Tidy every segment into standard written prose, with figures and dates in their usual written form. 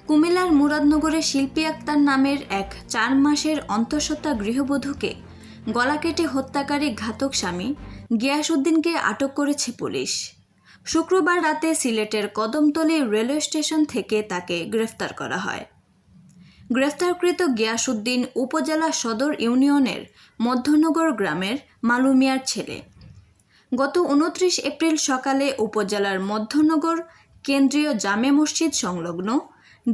কুমিল্লার মুরাদনগরে শিল্পী আক্তার নামের এক 4 মাসের অন্তঃসত্ত্বা গৃহবধূকে গলা কেটে হত্যাকারী ঘাতক স্বামী গিয়াসউদ্দিনকে আটক করেছে পুলিশ। শুক্রবার রাতে সিলেটের কদমতলী রেলওয়ে স্টেশন থেকে তাকে গ্রেফতার করা হয়। গ্রেফতারকৃত গিয়াসউদ্দিন উপজেলা সদর ইউনিয়নের মধ্যনগর গ্রামের মালুমিয়ার ছেলে। গত 29 এপ্রিল সকালে উপজেলার মধ্যনগর কেন্দ্রীয় জামে মসজিদ সংলগ্ন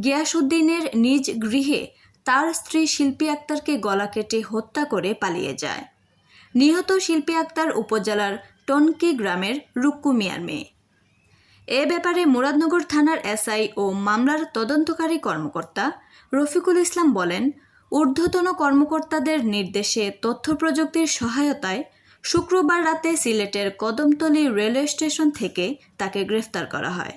গিয়াসউদ্দিনের নিজ গৃহে তার স্ত্রী শিল্পী আক্তারকে গলা কেটে হত্যা করে পালিয়ে যায়। নিহত শিল্পী আক্তার উপজেলার টনকি গ্রামের রুক্কু মিয়ার মেয়ে। এ ব্যাপারে মুরাদনগর থানার এসআই ও মামলার তদন্তকারী কর্মকর্তা রফিকুল ইসলাম বলেন, ঊর্ধ্বতন কর্মকর্তাদের নির্দেশে তথ্য প্রযুক্তির সহায়তায় শুক্রবার রাতে সিলেটের কদমতলী রেলওয়ে স্টেশন থেকে তাকে গ্রেফতার করা হয়।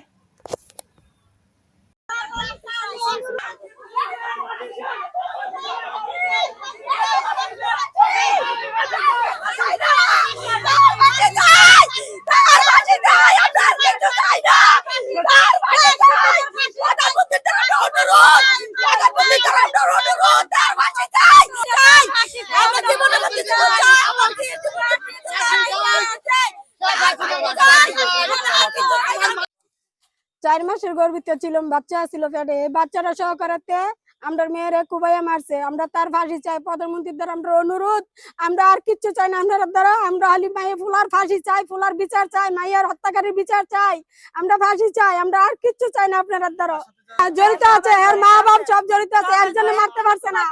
চার মাসের গর্ভিত ছিলাম, বাচ্চা ছিল পেটে। বাচ্চারা সহকারে আমরা মেয়েরে কুবাইয়া মারছে। আমরা তার ফাঁসি চাই, প্রধানমন্ত্রীর দ্বারা আমরা অনুরোধ। আমরা আর কিচ্ছু চাই না আপনার দ্বারা। আমরা খালি মায়ের ফুলার ফাঁসি চাই, ফুলার বিচার চাই, মায়ের হত্যাকারীর বিচার চাই। আমরা ফাঁসি চাই, আমরা আর কিচ্ছু চাই না আপনার দ্বারা। জড়িত আছে এর মা বাপ সব জড়িত আছে। একজনে মারতে পারছে না,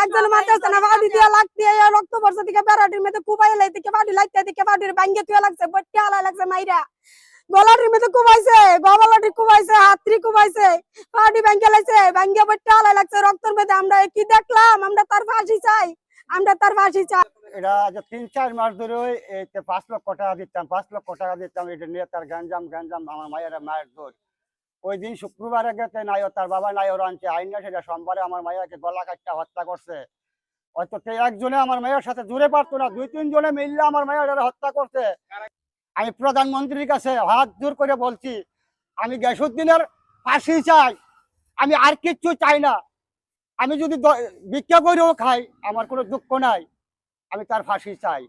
একজনে মারতে পারছে না। ফাঁসি দিয়ে লাগতে রক্ত পড়ছে দিকে বেড়াটির মধ্যে কুবাইয়া লাইতে ফাঁসি লাগতে দিকে ফাঁসির ভাঙ্গে তুই লাগছে, বট্টি হালা লাগছে মাইরা। গলাটির মধ্যে কুবাইছে, গলাটি কুবাইছে, হাতরি কুবাইছে, পাটি ভাঙ্গে লাগছে, ভাঙ্গে বট্টি হালা লাগছে রক্তের মধ্যে। আমরা কি দেখলাম? আমরা তার ফাঁসি চাই, আমরা তার ফাঁসি চাই। এটা যে 3-4 মাস ধরে 5 লক্ষ টাকা দিতাম, 5 লক্ষ টাকা দিতাম। এটা নিয়ে তার গ্যাঞ্জাম আমার মায়ের দোষ। ওই দিন শুক্রবারে গেছে নাই, তার বাবা নাই ওর আনছে আইন না, সেটা সোমবারে আমার মায়েরকে গলা কাটটা হত্যা করছে। হয়তো একজনে আমার মায়ের সাথে জুড়ে পারতো না, 2-3 জনে মিললে আমার মায়ের হত্যা করছে। আমি প্রধানমন্ত্রীর কাছে হাত জোর করে বলছি, আমি গিয়াসউদ্দিনের ফাঁসি চাই, আমি আর কিচ্ছু চাই না। আমি যদি ভিক্ষা করেও খাই, আমার কোনো দুঃখ নাই, আমি তার ফাঁসি চাই।